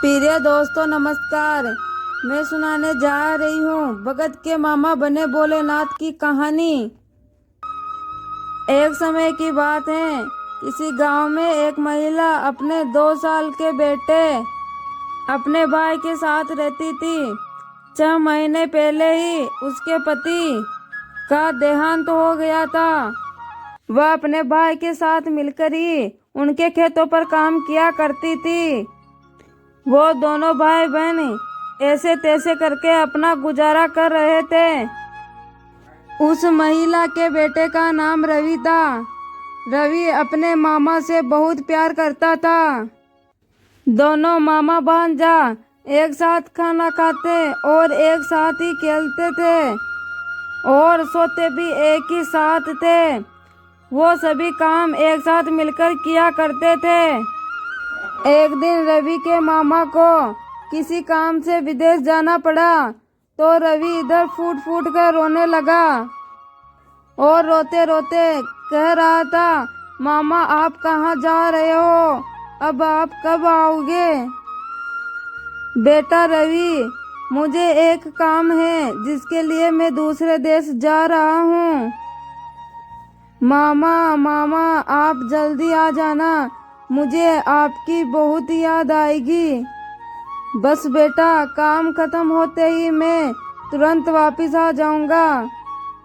प्रिय दोस्तों नमस्कार। मैं सुनाने जा रही हूँ भगत के मामा बने भोलेनाथ की कहानी। एक समय की बात है, किसी गांव में एक महिला अपने 2 साल के बेटे अपने भाई के साथ रहती थी। 6 महीने पहले ही उसके पति का देहांत हो गया था। वह अपने भाई के साथ मिलकर ही उनके खेतों पर काम किया करती थी। वो दोनों भाई बहन ऐसे तैसे करके अपना गुजारा कर रहे थे। उस महिला के बेटे का नाम रवि था। रवि अपने मामा से बहुत प्यार करता था। दोनों मामा भांजा एक साथ खाना खाते और एक साथ ही खेलते थे और सोते भी एक ही साथ थे। वो सभी काम एक साथ मिलकर किया करते थे। एक दिन रवि के मामा को किसी काम से विदेश जाना पड़ा तो रवि इधर फूट फूट कर रोने लगा और रोते रोते कह रहा था, मामा आप कहाँ जा रहे हो? अब आप कब आओगे? बेटा रवि, मुझे एक काम है जिसके लिए मैं दूसरे देश जा रहा हूँ। मामा आप जल्दी आ जाना, मुझे आपकी बहुत याद आएगी। बस बेटा, काम खत्म होते ही मैं तुरंत वापस आ जाऊंगा।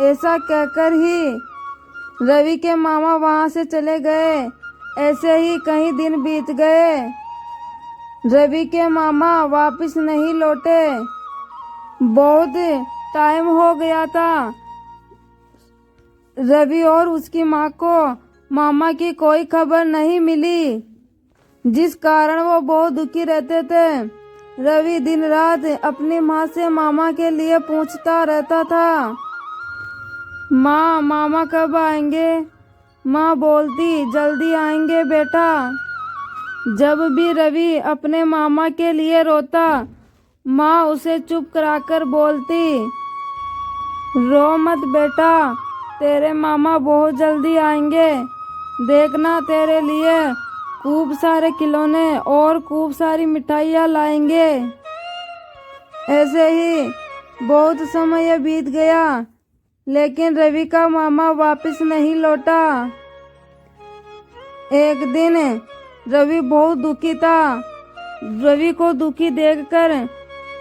ऐसा कहकर ही रवि के मामा वहां से चले गए। ऐसे ही कई दिन बीत गए। रवि के मामा वापस नहीं लौटे। बहुत टाइम हो गया था। रवि और उसकी माँ को मामा की कोई खबर नहीं मिली, जिस कारण वो बहुत दुखी रहते थे। रवि दिन रात अपनी माँ से मामा के लिए पूछता रहता था, माँ मामा कब आएंगे? माँ बोलती, जल्दी आएंगे बेटा। जब भी रवि अपने मामा के लिए रोता, माँ उसे चुप कराकर बोलती, रो मत बेटा, तेरे मामा बहुत जल्दी आएंगे। देखना, तेरे लिए खूब सारे खिलौने और खूब सारी मिठाइयाँ लाएंगे। ऐसे ही बहुत समय बीत गया, लेकिन रवि का मामा वापस नहीं लौटा। एक दिन रवि बहुत दुखी था। रवि को दुखी देखकर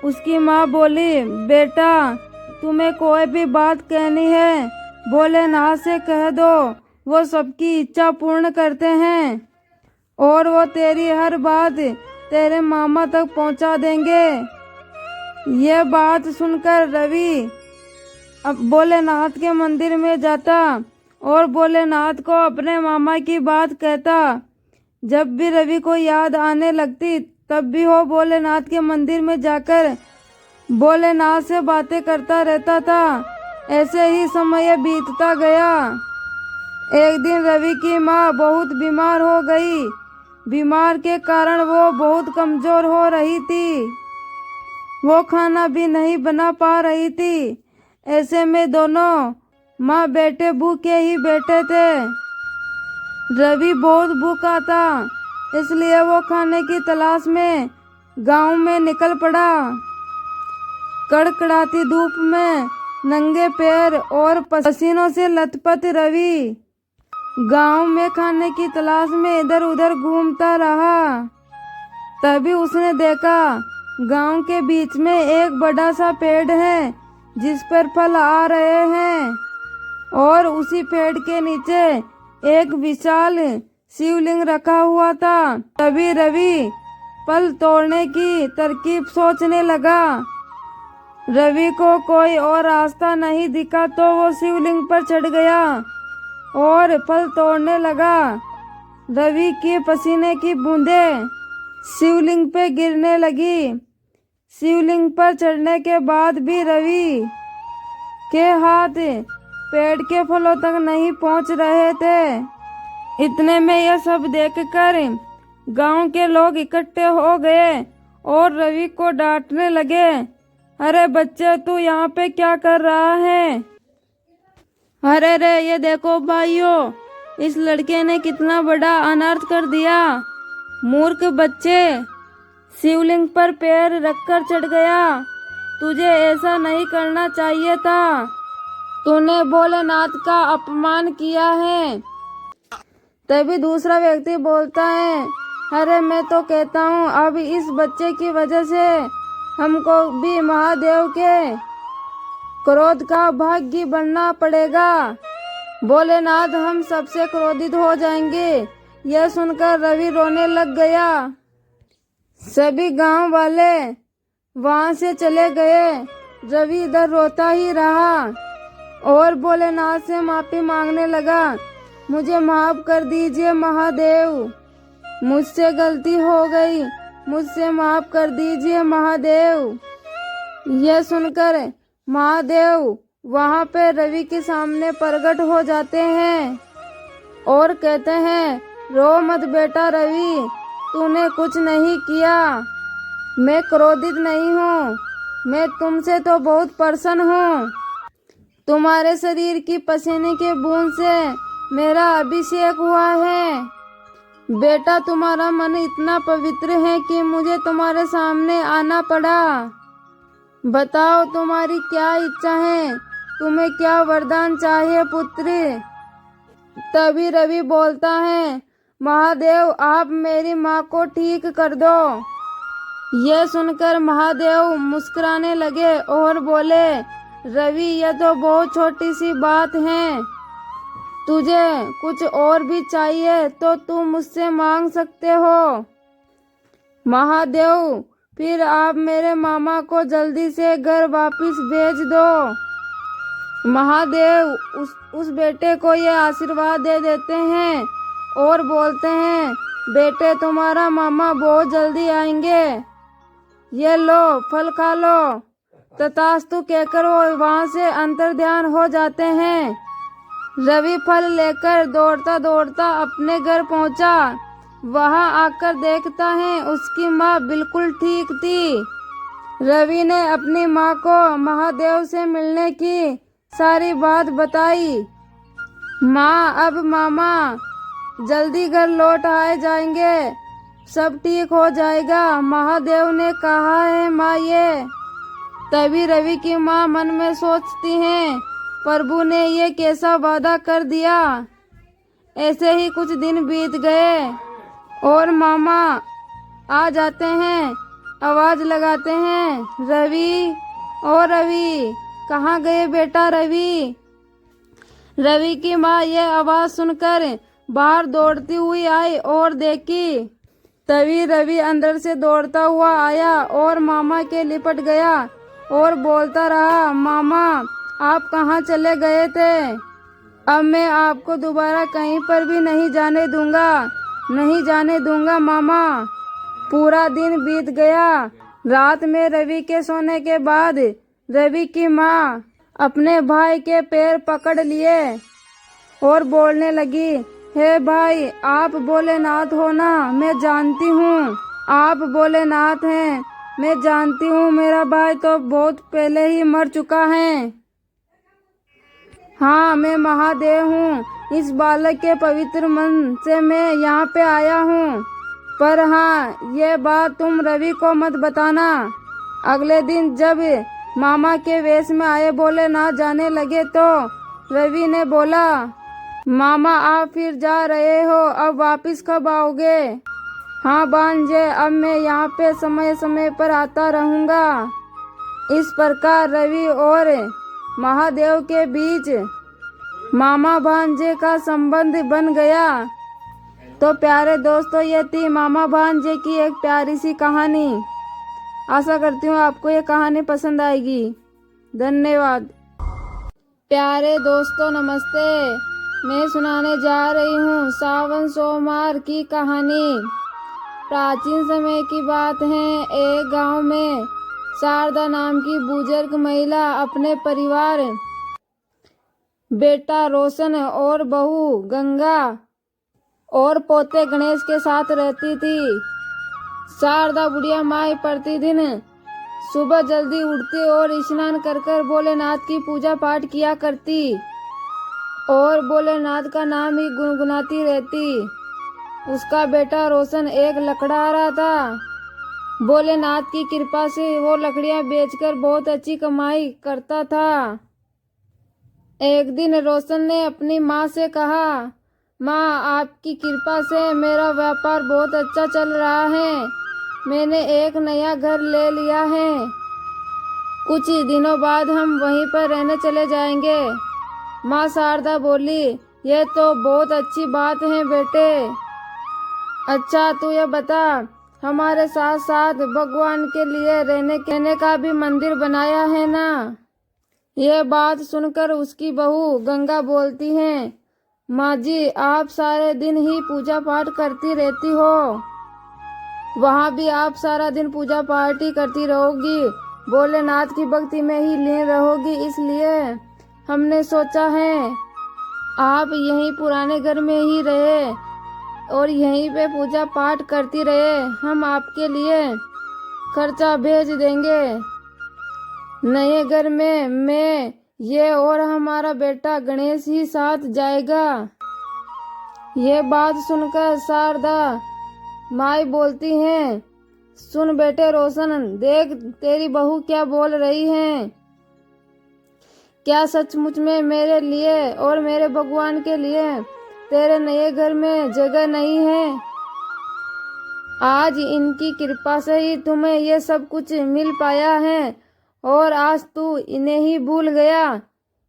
उसकी माँ बोली, बेटा तुम्हें कोई भी बात कहनी है भोलेनाथ से कह दो, वो सबकी इच्छा पूर्ण करते हैं और वो तेरी हर बात तेरे मामा तक पहुंचा देंगे। ये बात सुनकर रवि अब भोलेनाथ के मंदिर में जाता और भोलेनाथ को अपने मामा की बात कहता। जब भी रवि को याद आने लगती, तब भी वो भोलेनाथ के मंदिर में जाकर भोलेनाथ से बातें करता रहता था। ऐसे ही समय बीतता गया। एक दिन रवि की माँ बहुत बीमार हो गई। बीमार के कारण वो बहुत कमजोर हो रही थी। वो खाना भी नहीं बना पा रही थी। ऐसे में दोनों माँ बेटे भूखे ही बैठे थे। रवि बहुत भूखा था, इसलिए वो खाने की तलाश में गांव में निकल पड़ा। कड़कड़ाती धूप में नंगे पैर और पसीनों से लथपथ रवि गांव में खाने की तलाश में इधर उधर घूमता रहा। तभी उसने देखा, गांव के बीच में एक बड़ा सा पेड़ है जिस पर फल आ रहे हैं और उसी पेड़ के नीचे एक विशाल शिवलिंग रखा हुआ था। तभी रवि फल तोड़ने की तरकीब सोचने लगा। रवि को कोई और रास्ता नहीं दिखा तो वो शिवलिंग पर चढ़ गया और फल तोड़ने लगा। रवि की पसीने की बूंदें शिवलिंग पे गिरने लगी। शिवलिंग पर चढ़ने के बाद भी रवि के हाथ पेड़ के फलों तक नहीं पहुंच रहे थे। इतने में यह सब देखकर गांव के लोग इकट्ठे हो गए और रवि को डांटने लगे, अरे बच्चे, तू यहाँ पे क्या कर रहा है? अरे रे, ये देखो भाइयों, इस लड़के ने कितना बड़ा अनर्थ कर दिया। मूर्ख बच्चे, शिवलिंग पर पैर रखकर चढ़ गया। तुझे ऐसा नहीं करना चाहिए था। तूने भोलेनाथ का अपमान किया है। तभी दूसरा व्यक्ति बोलता है, अरे मैं तो कहता हूँ अब इस बच्चे की वजह से हमको भी महादेव के क्रोध का भागी बनना पड़ेगा। भोलेनाथ हम सबसे क्रोधित हो जाएंगे। यह सुनकर रवि रोने लग गया। सभी गांव वाले वहां से चले गए। रवि इधर रोता ही रहा और भोलेनाथ से माफी मांगने लगा। मुझे माफ कर दीजिए महादेव, मुझसे गलती हो गई, मुझसे माफ कर दीजिए महादेव। यह सुनकर महादेव वहां पे रवि के सामने प्रकट हो जाते हैं और कहते हैं, रो मत बेटा रवि, तूने कुछ नहीं किया। मैं क्रोधित नहीं हूँ, मैं तुमसे तो बहुत प्रसन्न हूँ। तुम्हारे शरीर की पसीने के बूंद से मेरा अभिषेक हुआ है। बेटा तुम्हारा मन इतना पवित्र है कि मुझे तुम्हारे सामने आना पड़ा। बताओ तुम्हारी क्या इच्छा है, तुम्हें क्या वरदान चाहिए पुत्री। तभी रवि बोलता है, महादेव आप मेरी माँ को ठीक कर दो। यह सुनकर महादेव मुस्कुराने लगे और बोले, रवि यह तो बहुत छोटी सी बात है, तुझे कुछ और भी चाहिए तो तू मुझसे मांग सकते हो। महादेव फिर आप मेरे मामा को जल्दी से घर वापस भेज दो। महादेव उस बेटे को ये आशीर्वाद दे देते हैं और बोलते हैं, बेटे तुम्हारा मामा बहुत जल्दी आएंगे, ये लो फल खा लो। तथास्तु कहकर वो वहां से अंतर्ध्यान हो जाते हैं। रवि फल लेकर दौड़ता दौड़ता अपने घर पहुंचा। वहां आकर देखता है उसकी माँ बिल्कुल ठीक थी। रवि ने अपनी माँ को महादेव से मिलने की सारी बात बताई। माँ अब मामा जल्दी घर लौट आए जाएंगे, सब ठीक हो जाएगा, महादेव ने कहा है माँ ये। तभी रवि की माँ मन में सोचती हैं, प्रभु ने ये कैसा वादा कर दिया। ऐसे ही कुछ दिन बीत गए और मामा आ जाते हैं, आवाज लगाते हैं, रवि ओ रवि कहाँ गए बेटा रवि। रवि की माँ यह आवाज सुनकर बाहर दौड़ती हुई आई और देखी। तभी रवि अंदर से दौड़ता हुआ आया और मामा के लिपट गया और बोलता रहा, मामा आप कहाँ चले गए थे। अब मैं आपको दोबारा कहीं पर भी नहीं जाने दूंगा, नहीं जाने दूंगा मामा। पूरा दिन बीत गया। रात में रवि के सोने के बाद रवि की माँ अपने भाई के पैर पकड़ लिए और बोलने लगी, हे भाई आप भोलेनाथ हो ना, मैं जानती हूँ आप भोलेनाथ हैं, मैं जानती हूँ मेरा भाई तो बहुत पहले ही मर चुका है। हाँ मैं महादेव हूँ, इस बालक के पवित्र मन से मैं यहाँ पे आया हूँ, पर हाँ ये बात तुम रवि को मत बताना। अगले दिन जब मामा के वेश में आए भोलेनाथ जाने लगे तो रवि ने बोला, मामा आप फिर जा रहे हो, अब वापस कब आओगे। हाँ भांजे अब मैं यहाँ पे समय समय पर आता रहूँगा। इस प्रकार रवि और महादेव के बीच मामा भांजे का संबंध बन गया। तो प्यारे दोस्तों ये थी मामा भांजे की एक प्यारी सी कहानी। आशा करती हूँ आपको ये कहानी पसंद आएगी। धन्यवाद। प्यारे दोस्तों नमस्ते, मैं सुनाने जा रही हूँ सावन सोमवार की कहानी। प्राचीन समय की बात है, एक गांव में शारदा नाम की बुजुर्ग महिला अपने परिवार, बेटा रोशन और बहू गंगा और पोते गणेश के साथ रहती थी। शारदा बुढ़िया माई प्रतिदिन सुबह जल्दी उठती और स्नान कर कर भोलेनाथ की पूजा पाठ किया करती और भोलेनाथ का नाम ही गुनगुनाती रहती। उसका बेटा रोशन एक लकड़हारा था। भोलेनाथ की कृपा से वो लकड़ियां बेचकर बहुत अच्छी कमाई करता था। एक दिन रोशन ने अपनी माँ से कहा, माँ, आपकी कृपा से मेरा व्यापार बहुत अच्छा चल रहा है। मैंने एक नया घर ले लिया है। कुछ दिनों बाद हम वहीं पर रहने चले जाएंगे। माँ शारदा बोली, यह तो बहुत अच्छी बात है बेटे। अच्छा, तू ये बता, हमारे साथ साथ भगवान के लिए रहने का भी मंदिर बनाया है ना? यह बात सुनकर उसकी बहू गंगा बोलती है, माँ जी, आप सारे दिन ही पूजा पाठ करती रहती हो, वहाँ भी आप सारा दिन पूजा पाठ ही करती रहोगी, भोलेनाथ की भक्ति में ही लीन रहोगी, इसलिए हमने सोचा है आप यहीं पुराने घर में ही रहे और यहीं पे पूजा पाठ करती रहे। हम आपके लिए खर्चा भेज देंगे। नए घर में मैं, ये और हमारा बेटा गणेश ही साथ जाएगा। ये बात सुनकर शारदा माई बोलती हैं, सुन बेटे रोशन, देख तेरी बहू क्या बोल रही है। क्या सचमुच में मेरे लिए और मेरे भगवान के लिए तेरे नए घर में जगह नहीं है? आज इनकी कृपा से ही तुम्हें ये सब कुछ मिल पाया है और आज तू इन्हें ही भूल गया।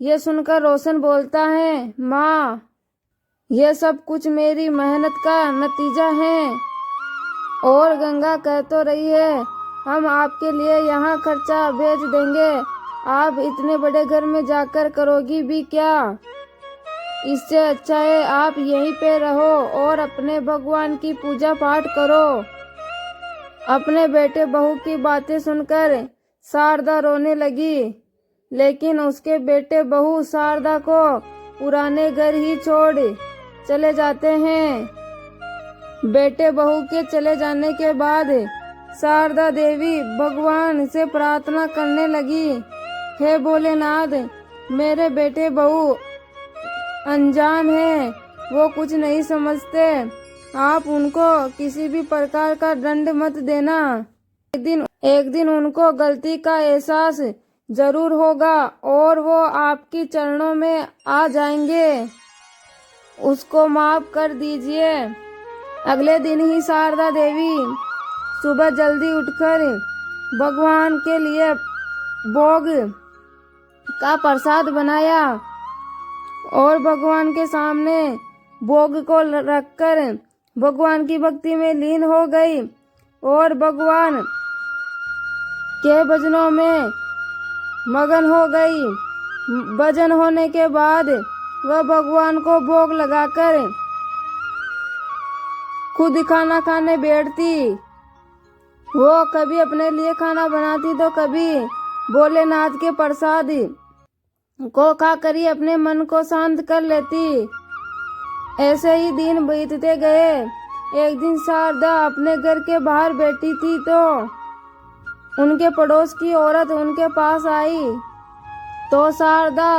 ये सुनकर रोशन बोलता है, माँ, ये सब कुछ मेरी मेहनत का नतीजा है। और गंगा कह तो रही है, हम आपके लिए यहाँ खर्चा भेज देंगे, आप इतने बड़े घर में जाकर करोगी भी क्या? इससे अच्छा है आप यहीं पे रहो और अपने भगवान की पूजा पाठ करो। अपने बेटे बहू की बातें सुनकर शारदा रोने लगी, लेकिन उसके बेटे बहू शारदा को पुराने घर ही छोड़ चले जाते हैं। बेटे बहू के चले जाने के बाद शारदा देवी भगवान से प्रार्थना करने लगी, हे भोलेनाथ, मेरे बेटे बहू अनजान है, वो कुछ नहीं समझते, आप उनको किसी भी प्रकार का दंड मत देना। एक दिन उनको गलती का एहसास जरूर होगा और वो आपकी चरणों में आ जाएंगे, उसको माफ कर दीजिए। अगले दिन ही शारदा देवी सुबह जल्दी उठकर भगवान के लिए भोग का प्रसाद बनाया और भगवान के सामने भोग को रखकर भगवान की भक्ति में लीन हो गई और भगवान के भजनों में मगन हो गई। भजन होने के बाद वह भगवान को भोग लगाकर खुद खाना खाने बैठती। वो कभी अपने लिए खाना बनाती तो कभी भोलेनाथ के प्रसाद को खाकर ही अपने मन को शांत कर लेती। ऐसे ही दिन बीतते गए। एक दिन शारदा अपने घर के बाहर बैठी थी तो उनके पड़ोस की औरत उनके पास आई तो शारदा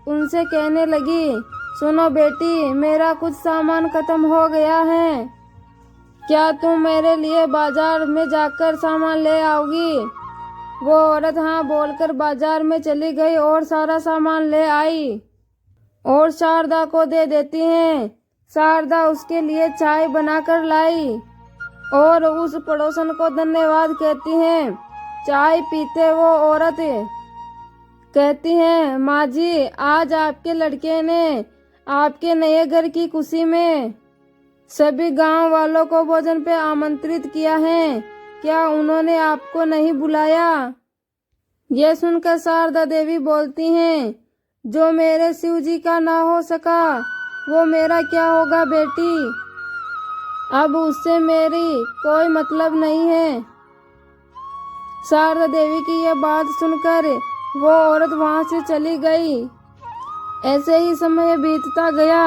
उनसे कहने लगी, सुनो बेटी, मेरा कुछ सामान खत्म हो गया है, क्या तुम मेरे लिए बाजार में जाकर सामान ले आओगी? वो औरत हाँ बोलकर बाजार में चली गई और सारा सामान ले आई और शारदा को दे देती हैं। शारदा उसके लिए चाय बनाकर लाई और उस पड़ोसन को धन्यवाद कहती हैं। चाय पीते वो औरत कहती हैं, माँ जी, आज आपके लड़के ने आपके नए घर की खुशी में सभी गांव वालों को भोजन पे आमंत्रित किया है, क्या उन्होंने आपको नहीं बुलाया? यह सुनकर शारदा देवी बोलती हैं, जो मेरे शिव जी का ना हो सका वो मेरा क्या होगा बेटी, अब उससे मेरी कोई मतलब नहीं है। शारदा देवी की यह बात सुनकर वो औरत वहां से चली गई। ऐसे ही समय बीतता गया।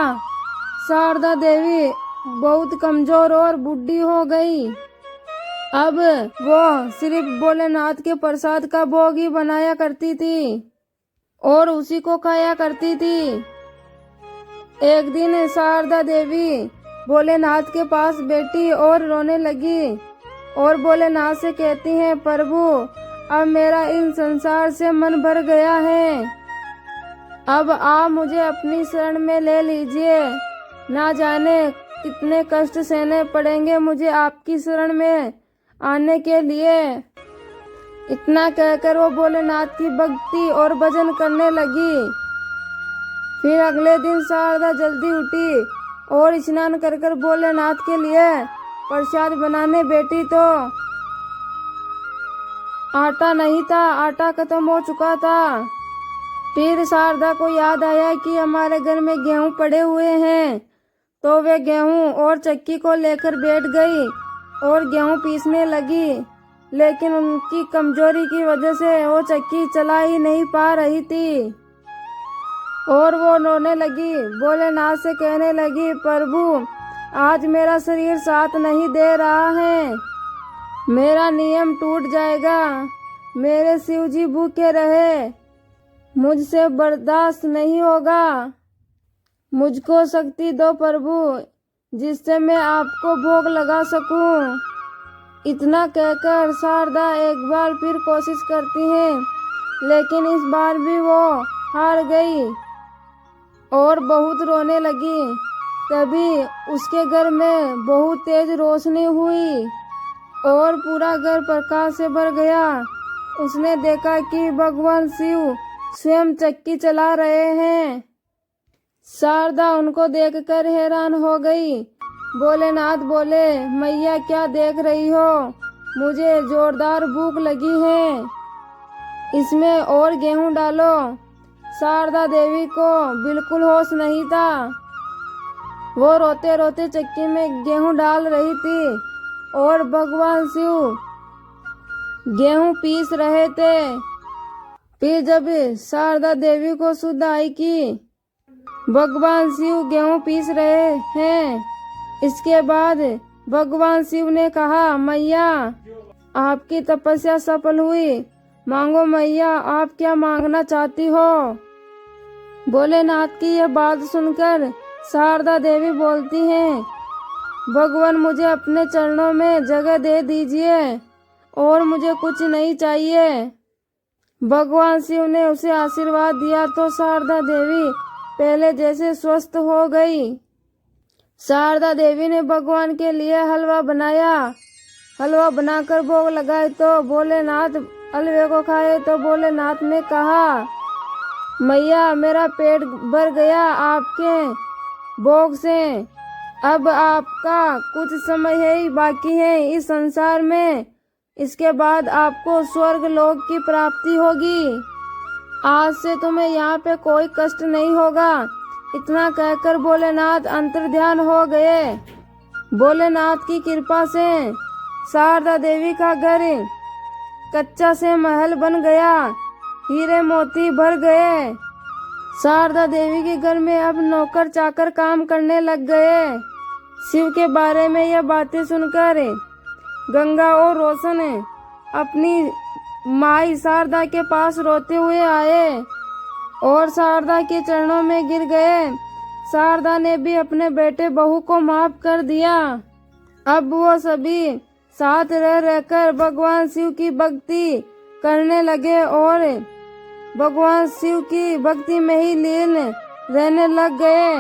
शारदा देवी बहुत कमजोर और बूढ़ी हो गई। अब वो सिर्फ भोलेनाथ के प्रसाद का भोग ही बनाया करती थी और उसी को खाया करती थी। एक दिन शारदा देवी भोलेनाथ के पास बैठी और रोने लगी। और भोलेनाथ से कहती हैं, प्रभु अब मेरा इन संसार से मन भर गया है, अब आप मुझे अपनी शरण में ले लीजिए। ना जाने कितने कष्ट सहने पड़ेंगे मुझे आपकी शरण में आने के लिए। इतना कहकर वो भोलेनाथ की भक्ति और भजन करने लगी। फिर अगले दिन शारदा जल्दी उठी और स्नान कर भोलेनाथ के लिए प्रसाद बनाने बैठी तो आटा नहीं था, आटा खत्म हो चुका था। फिर शारदा को याद आया कि हमारे घर में गेहूं पड़े हुए हैं, तो वे गेहूं और चक्की को लेकर बैठ गई और गेहूं पीसने लगी। लेकिन उनकी कमजोरी की वजह से वो चक्की चला ही नहीं पा रही थी और वो रोने लगी। भोलेनाथ से कहने लगी, प्रभु आज मेरा शरीर साथ नहीं दे रहा है, मेरा नियम टूट जाएगा, मेरे शिव जी भूखे रहे, मुझसे बर्दाश्त नहीं होगा, मुझको शक्ति दो प्रभु जिससे मैं आपको भोग लगा सकूं। इतना कहकर शारदा एक बार फिर कोशिश करती है, लेकिन इस बार भी वो हार गई और बहुत रोने लगी। तभी उसके घर में बहुत तेज रोशनी हुई और पूरा घर प्रकाश से भर गया। उसने देखा कि भगवान शिव स्वयं चक्की चला रहे हैं। शारदा उनको देखकर हैरान हो गई। भोलेनाथ बोले, मैया क्या देख रही हो, मुझे जोरदार भूख लगी है, इसमें और गेहूं डालो। शारदा देवी को बिल्कुल होश नहीं था, वो रोते रोते चक्की में गेहूं डाल रही थी और भगवान शिव गेहूं पीस रहे थे। फिर जब शारदा देवी को सुध आई कि भगवान शिव गेहूं पीस रहे हैं, इसके बाद भगवान शिव ने कहा, मैया आपकी तपस्या सफल हुई, मांगो मैया आप क्या मांगना चाहती हो। भोलेनाथ की यह बात सुनकर शारदा देवी बोलती हैं, भगवान मुझे अपने चरणों में जगह दे दीजिए और मुझे कुछ नहीं चाहिए। भगवान शिव ने उसे आशीर्वाद दिया तो शारदा देवी पहले जैसे स्वस्थ हो गई। शारदा देवी ने भगवान के लिए हलवा बनाया। हलवा बनाकर भोग लगाए तो भोलेनाथ हलवे को खाए तो भोलेनाथ ने कहा, मैया मेरा पेट भर गया आपके भोग से, अब आपका कुछ समय ही बाकी है इस संसार में, इसके बाद आपको स्वर्ग लोक की प्राप्ति होगी, आज से तुम्हें यहाँ पे कोई कष्ट नहीं होगा। इतना कहकर भोलेनाथ अंतर्ध्यान हो गए। भोलेनाथ की कृपा से शारदा देवी का घर कच्चा से महल बन गया, हीरे मोती भर गए। शारदा देवी के घर में अब नौकर चाकर काम करने लग गए। शिव के बारे में यह बातें सुनकर गंगा और रोशन अपनी माई शारदा के पास रोते हुए आए और शारदा के चरणों में गिर गए। शारदा ने भी अपने बेटे बहू को माफ कर दिया। अब वो सभी साथ रह रहकर भगवान शिव की भक्ति करने लगे और भगवान शिव की भक्ति में ही लीन रहने लग गए।